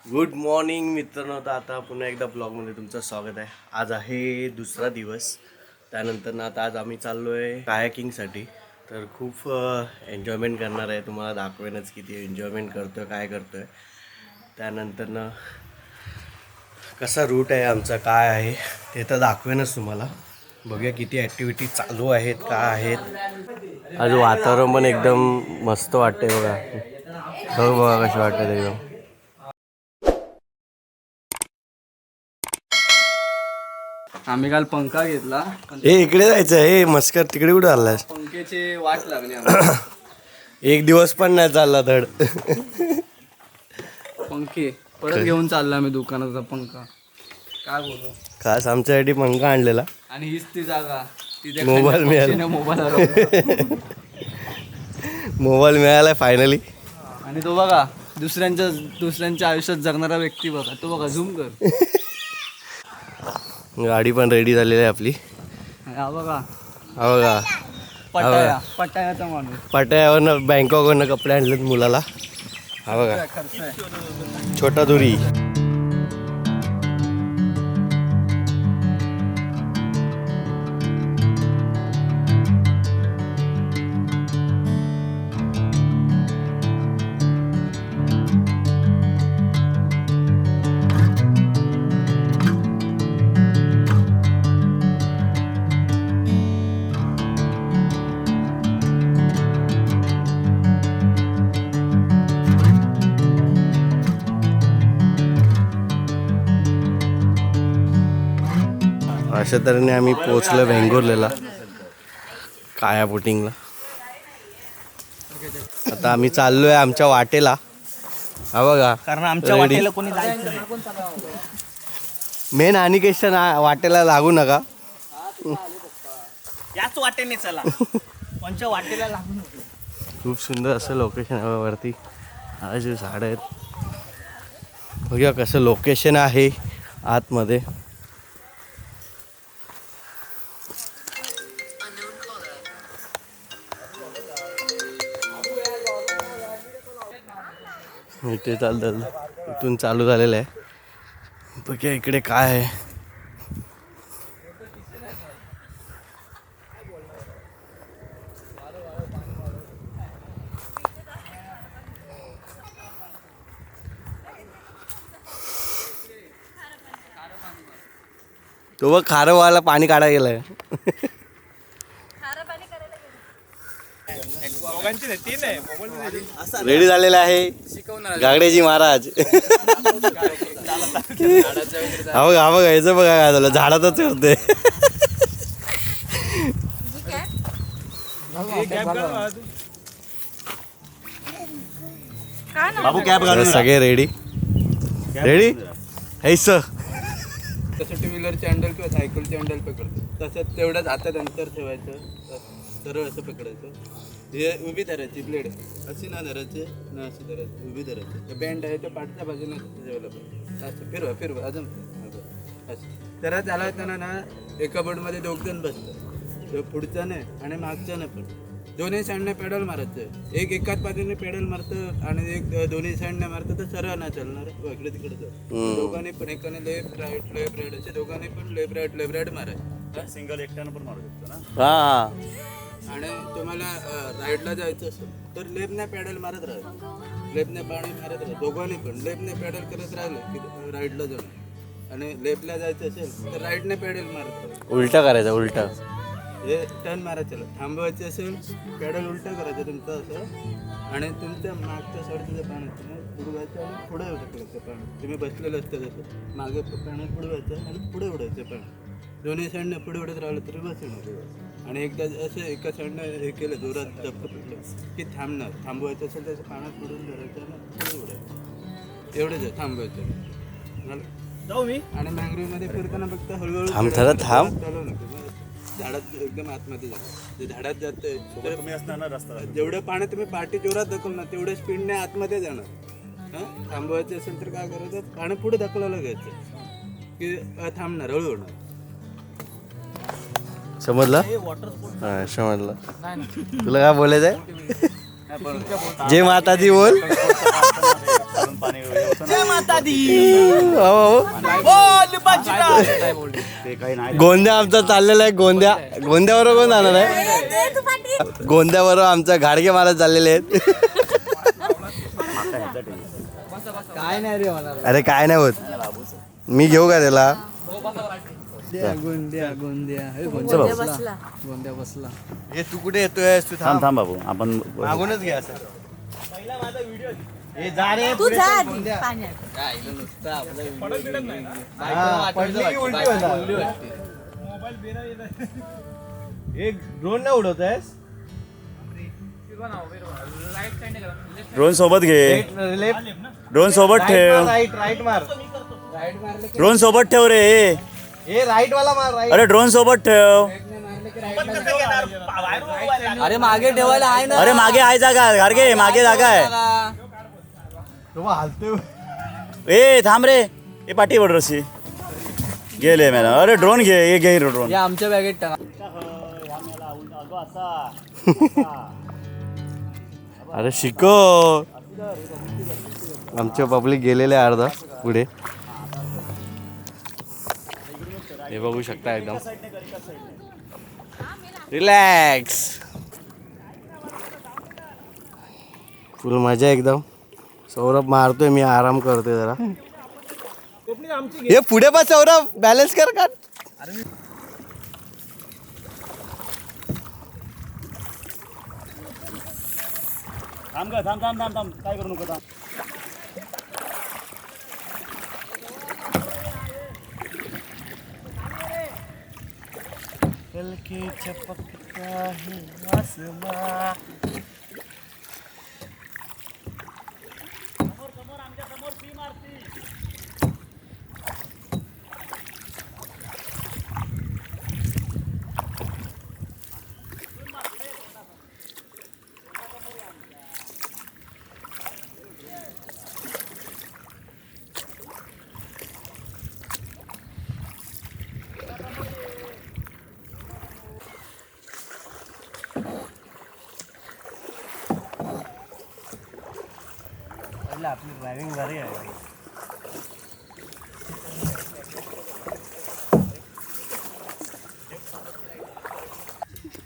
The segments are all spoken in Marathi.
गुड मॉर्निंग मित्रांनो. तर आता पुन्हा एकदा ब्लॉगमध्ये तुमचं स्वागत आहे. आज आहे दुसरा दिवस. त्यानंतर ना आता आज आम्ही चाललो आहे कायाकिंगसाठी. तर खूप एन्जॉयमेंट करणार आहे. तुम्हाला दाखवेनच किती एन्जॉयमेंट करतो आहे, काय करतो आहे. त्यानंतर ना कसा रूट आहे आमचा, काय आहे ते तर दाखवेनच तुम्हाला. बघूया किती ॲक्टिव्हिटी चालू आहेत, काय आहेत. आज वातावरण पण एकदम मस्त वाटते बघा. हो बघा कसं वाटतं एकदम. आम्ही काल पंखा घेतला. ए इकडे जायचं. हे मस्कर तिकडे कुठे आलास? पंख्याची वाट लागली एक दिवस पण नाही चालला धड. पंखे परत घेऊन चालला मी दुकानाचा पंखा. काय बोलू, खास आमच्यासाठी पंखा आणलेला. आणि हीच ती जागा तिथे मोबाईल मिळाला. मोबाईल मिळाला फायनली. आणि तो बघा दुसऱ्यांच्या आयुष्यात जगणारा व्यक्ती बघा. तो बघा, झूम कर. गाडी पण रेडी झालेली आहे आपली. हा बघा, हा बघा पटायाचा माणूस. पटायावरनं बँकॉकवरनं कपडे आणलेत मुलाला. हा बघा खर्च आहे. छोटा दुरी. अशा तऱ्हेने आम्ही पोचलो वेंगुर्लेला काया बोटिंगला. आता आम्ही चाललोय आमच्या वाटेला. हा बघा, कारण आमच्या वाटेला कोणी जायचं. मेन अनिकेशन वाटेला लागू नका. याच वाटेने चला. कोणच्या वाटेला लागू नको. खूप सुंदर असं लोकेशन आहे वरती. आज झाडं आहेत. बघूया कसं लोकेशन आहे आतमध्ये. इथे इथून चालू झालेलं आहे. बघूया इकडे काय आहे. तो बघ खारवाला पाणी काढायला गेलाय. रेडी झालेला आहे गागड्याजी महाराज. हा बघा, हा बघा, याचं बघा काय झालं, झाडातच करते. सगळे रेडी रेडी ऐस. तसं टू व्हीलरचे हँडल किंवा सायकलचे हँडल पकडतो तसं तेवढंच हातात अंतर ठेवायचं. सरळ असं पकडायचं. हे उभी धरायची ब्लेड अशी ना धरायचे ना अशी धरायची, उभी धरायची. बँड आहे त्या पाठच्या बाजूने ठेवायला पाहिजे. असं फिरवा फिरवा अजून असं. तर चालवताना ना एका बोर्डमध्ये 2 जण बसतात. पुढचा नाही आणि मागचा नाही, पण दोन्ही साईडने पेडल मारायचं. एकाच बाजूने पेडल मारतं आणि एक दोन्ही साईडने मारतं तर सरळ नाही चालणार. इकडे तिकडे दोघांनी पण एकाने लेफ्ट राईट असे दोघांनी पण लेफ्ट राईट मारायचं. सिंगल एकट्यानं पण मारू शकतो ना. हा. आणि तुम्हाला राईडला जायचं असेल तर लेफ्टने पेडल मारत राहायचं. लेफ्टने पाणी मारत राहा. दोघांनी पण लेफ्टने पेडल करत राहिलं की राईडला जाणं. आणि लेफ्टला जायचं असेल तर राईटने पेडल मारत राहायचं. उलटा करायचा, उलटा. हे टर्न मारायचं. थांबवायचं असेल पेडल उलटा करायचं तुमचं असं. आणि तुमच्या मागच्या साईडचं जे पाणी बुडवायचं आणि पुढे ढकलायचं पाणी. तुम्ही बसलेलं असतं तसं मागे पाणी बुडवायचं आणि पुढे उडायचं पाणी. दोन्ही साईडने पुढे उडत राहिलं तरी बस येणार. आणि एकदा असं एका साईडनं हे केलं जोरात धक्का पडलं की थांबणार. थांबवायचं असेल त्याचं पाण्यात बुडून धरायचं आणि पुढे उडायचं. एवढंच आहे थांबवायचं. जाऊ मी. आणि मँग्रोव्हमध्ये फिरताना फक्त हळूहळू थांब जरा, थांब. चालू नको. झाडात एकदम आतमध्ये जा. झाडात जाते तुम्ही असताना रस्ता जेवढं पाणी तुम्ही पाठी जोरात धकलणार तेवढ्या स्पीडने आतमध्ये जाणार. हां, थांबवायचं असेल तर काय करायचं, पाणी पुढे धकलायला घ्यायचं की थांबणार, हळू होणार. समजलं? हा समजलं. तुला काय बोलायचं आहे? जय माताजी बोल. पाणी ते काही नाही गोंद्या आमचा चाललेला आहे. गोंद्यावर कोण जाणार आहे? गोंद्यावर आमचा गाडगे महाराज चाललेले आहेत. अरे काय नाही होत, मी घेऊ का त्याला? हे तू कुठे येतोय? तू थांब थांब बाबू आपण मागूनच घे असं. हे जा रे तू पुढे. जा आधी पाण्यात. हा, पडली की उलटी होणार. एक ड्रोन नाही उडवत आहेस? ड्रोन सोबत घे, ड्रोन सोबत ठेव, राईट मार. ड्रोन सोबत ठेव रे. हे राईट वाला मार. राईट. अरे ड्रोन सोबत ठेव. अरे मागे ठेवायला आहे ना. अरे मागे आहे जागा, घारगे मागे जागा आहे. तो हलतोय. ए थांब रे, ए पाठी पड रशी गेले मला. अरे ड्रोन घे, हे घे ड्रोन. आमच्या बॅगेत टाका. अरे शिको. आमच्या पब्लिक गेलेले आहे अर्धा पुढे. हे बघू शकता एकदम रिलॅक्स, फुल मजा एकदम. सौरभ मारतोय, मी आराम करतोय जरा. हे पुढे पण सौरभ बॅलन्स कर का? थांब का, थांब थांब थांब थांब, काय करू नको थांब. हलके चपकता है आसमां. आपली ड्रायव्हिंग भारी आहे.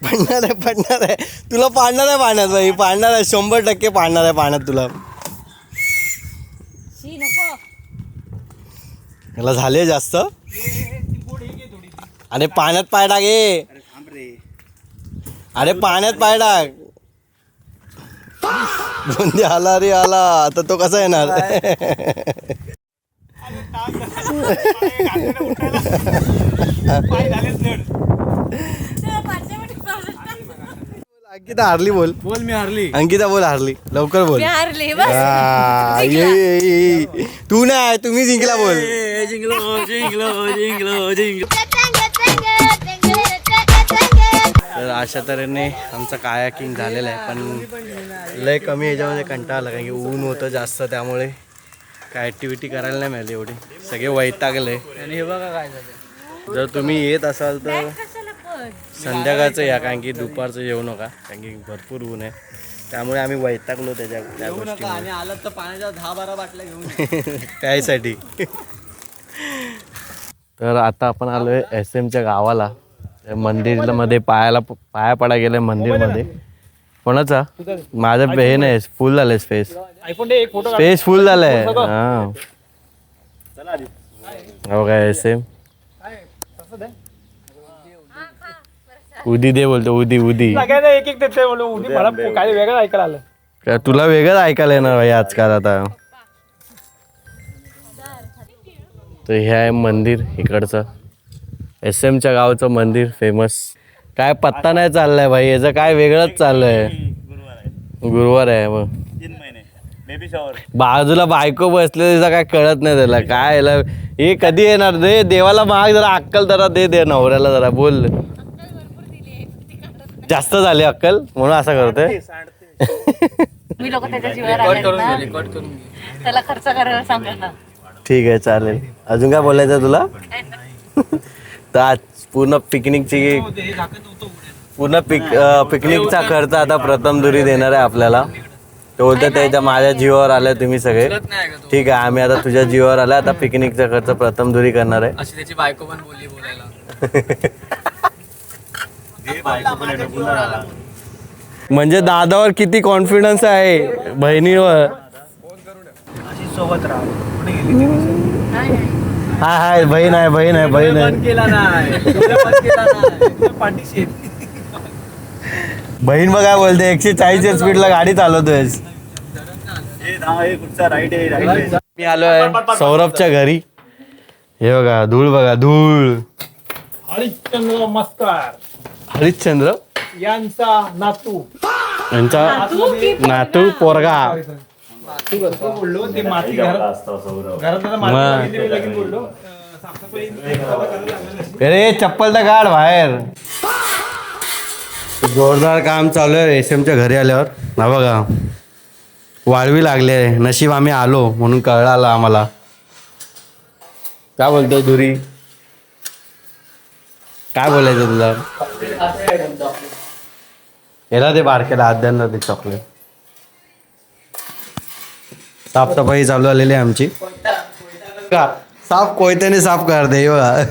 पडणार आहे तुला. पाडणार आहे पाण्यात बाई, पाडणार आहे 100% पाडणार आहे पाण्यात तुला. शी नको. याला झाले जास्त. अरे पाण्यात पाय टाक. अरे पाण्यात पाय टाक. गोंदी आला रे आला. आता तो कसा येणार? अंकिता हारली. बोल. मी हारली. अंकिता बोल हारली. लवकर बोल. मी हारले बस. हा, ये. तू नाही, तुम्ही जिंकला. बोल. जिंकलो जिंकलो जिंकलो जिंकलो. तर अशा तऱ्हेने आमचं कायाकिंग झालेलं आहे, पण लय कमी ह्याच्यामध्ये कंटाळा आला, कारण की ऊन होतं जास्त, त्यामुळे काय ॲक्टिव्हिटी करायला नाही मिळाली एवढी. सगळे वैतागले. आणि हे बघा काय झालं. जर तुम्ही येत असाल तर कशाला पण? संध्याकाळचं या, कारण की दुपारचं येऊ नका, कारण की भरपूर ऊन आहे. त्यामुळे आम्ही वैतागलो त्या गोष्टी आणि आलं तर पाण्याच्या 10-12 बाटल्या घेऊन त्यासाठी. तर आता आपण आलोय SM च्या गावाला. मंदिरमध्ये पाया पडा गेले मंदिरमध्ये. कोणाचा? माझा बहीण आहे. फुल झालंय स्पेस. स्पेस फुल झालंय. हा हो काय SM. उदी दे बोलतो. उदी उदी. एक एक देते बोलू उदी. मला काही वेगळं ऐकायला आलं. काय तुला वेगळंच ऐकायला येणार भाई आजकाल आता. तर हे आहे मंदिर इकडचं, SM च्या गावचं मंदिर फेमस. काय पत्ता नाही चाललाय भाई, याचं काय वेगळंच चाललंय. गुरुवार आहे मग 3 महिने बेबी शॉवर. बाजूला बायको बसले, तिचा काय कळत नाही त्याला. काय याला हे कधी येणार? दे देवाला माग जरा अक्कल, जरा दे नवऱ्याला जरा. बोल. जास्त झाली अक्कल म्हणून असं करतोय. मी लोक त्याच्या जीवावर आले ना. त्याला खर्च करायला सांगा ना. ठीक आहे चालेल. अजून काय बोलायचं तुला? तर आज पूर्ण पिकनिकचा खर्च आता प्रथम दुरी देणार आहे आपल्याला. तो बोलतो त्याच्या माझ्या जीवावर आलं तुम्ही सगळे. ठीक आहे, आम्ही आता तुझ्या जीवावर आला. आता पिकनिकचा खर्च प्रथम दुरी करणार आहे. अशी त्याची बायको पण बोलली बोलायला. म्हणजे दादावर किती कॉन्फिडन्स आहे बहिणीवर. हाय हाय, बहीण आहे बहीण आहे बहीण आहे. बहीण बघा बोलते 140 स्पीडला गाडी चालवतोय. मी आलो आहे सौरभच्या घरी. हे बघा धूळ, बघा धूळ. हरिश्चंद्र मस्कार हरिश्चंद्र यांचा नातू यांचा नातू पोरगा. बोललो ते माती घरात आता माती बघितली, लगेच बोललो साफसफाई अरे चप्पल तर काढ बाहेर. जोरदार काम चालू आहे रेशमच्या घरी आल्यावर. ना बघा वाळवी लागले. नशीब आम्ही आलो म्हणून कळलं आलं आम्हाला. काय बोलतो धुरी, काय बोलायचं तुला? याला ते बारकेला आद्यांना ते चॉकलेट. साफसफाई चालू आलेली आहे आमची. का साफ कोयत्याने साफ करते बघा.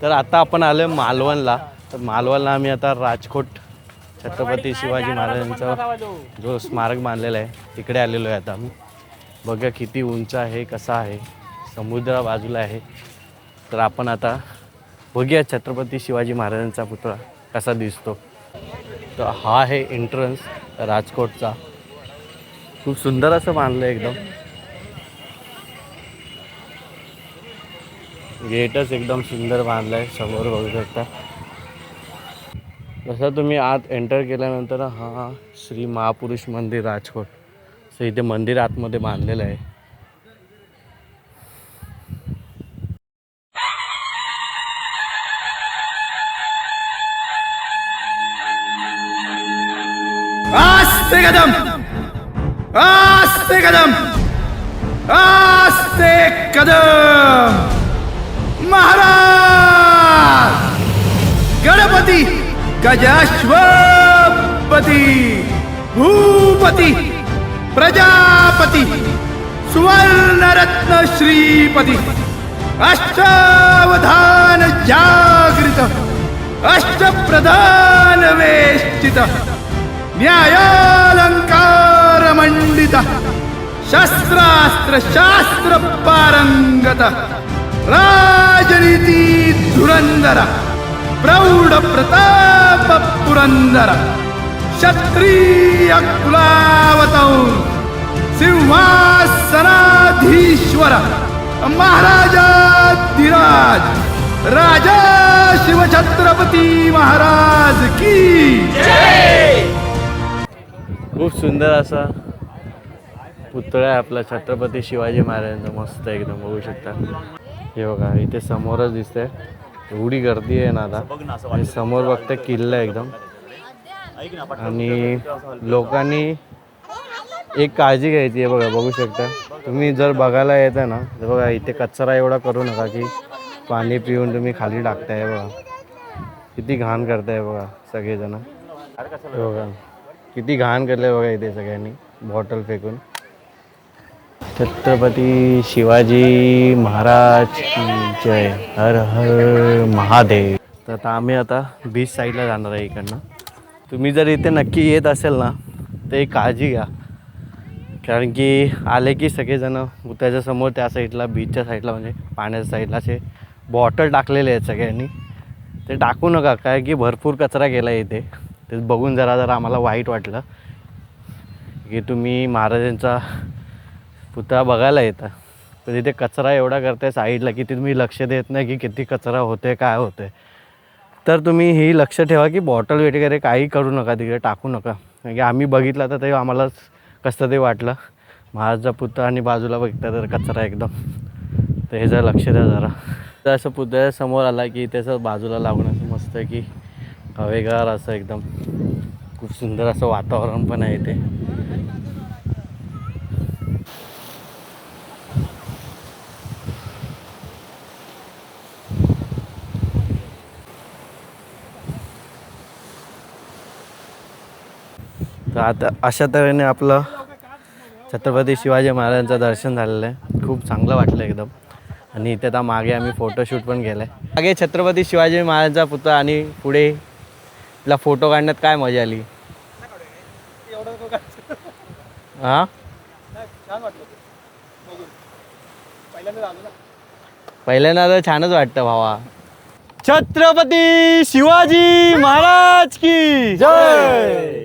तर आता आपण आलो मालवणला. तर मालवणला आम्ही आता राजकोट छत्रपती शिवाजी महाराजांचा जो स्मारक बांधलेला आहे तिकडे आलेलो आहे आता आम्ही. बघा किती उंच आहे, कसा आहे, समुद्र बाजूला आहे. तर आपण आता बघूया छत्रपती शिवाजी महाराजांचा पुतळा कसा दिसतो. तर हा आहे एंट्रन्स राजकोटचा. खूप सुंदर असं बांधलं आहे एकदम. गेटच एकदम सुंदर बांधलं आहे. समोर बघू शकता. जसं तुम्ही आत एंटर केल्यानंतर हा श्री महापुरुष मंदिर राजकोट असं इथे मंदिर आतमध्ये बांधलेलं आहे. आस्ते कदम, आस्ते कदम, आस्ते कदम. महाराज गणपती गजाश्वपती भूपती प्रजापती सुवर्णरत्न श्रीपती अष्टावधान जागृत अष्टप्रधान वेष्टित न्यायालंकार मंडित शस्त्रास्त्र शास्त्र पारंगत राजनीती धुरंधर प्रौढ प्रताप पुरंदर क्षत्रिय कुलावतौर सिंहासनाधीश्वर महाराजाधिराज राजा शिवछत्रपती महाराज की खूप सुंदर असा पुतळा आहे आपला छत्रपती शिवाजी महाराजांचा. मस्त एकदम बघू शकता. हे बघा इथे समोरच दिसतंय. एवढी गर्दी आहे ना आता. आणि समोर बघता किल्ला एकदम. आणि लोकांनी एक काळजी घ्यायची आहे बघा. बघू शकता तुम्ही जर बघायला येता ना तर बघा इथे कचरा एवढा करू नका की पाणी पिऊन तुम्ही खाली टाकताय. बघा किती घाण करताय बघा सगळेजण. बघा किती घाण करले बघा इथे सगळ्यांनी बॉटल फेकून. छत्रपती शिवाजी महाराज की जय. हर हर महादेव. तर आता आम्ही आता बीच साईडला जाणार आहे इकडनं. तुम्ही जर इथे नक्की येत असेल ना तर एक काळजी घ्या. कारण की आले की सगळेजणं त्याच्या समोर त्या साईडला बीचच्या साईडला म्हणजे पाण्याच्या साईडला असे बॉटल टाकलेले आहेत सगळ्यांनी. ते टाकू नका काय की भरपूर कचरा केला आहे इथे. ते बघून जरा आम्हाला वाईट वाटलं की तुम्ही महाराजांचा पुतळा बघायला येता तर तिथे कचरा एवढा करताय साईडला की तुम्ही लक्ष देत नाही की किती कचरा होते काय होते. तर तुम्ही ही लक्ष ठेवा की बॉटल वगैरे काही करू नका तिकडे टाकू नका. कारण की आम्ही बघितलं तर ते आम्हाला कसं ते वाटलं. महाराजचा पुतळा आणि बाजूला बघता तर कचरा एकदम तर ह्याचं लक्ष द्या जरा. तर असं पुतळ्या समोर आला की त्याचं बाजूला लागून असं मस्त की हवेगार असं एकदम खूप सुंदर असं वातावरण पण आहे इथे. तर आता अशा तऱ्हेने आपलं छत्रपती शिवाजी महाराजांचं दर्शन झालेलं आहे. खूप चांगलं वाटलं एकदम. आणि इथे आता मागे आम्ही फोटोशूट पण केलं आहे. मागे छत्रपती शिवाजी महाराजांचा पुतळा आणि पुढे तिला फोटो काढण्यात काय मजा आली. हां पहिल्यांदा तर छानच वाटतं भावा. छत्रपती शिवाजी महाराज की जय.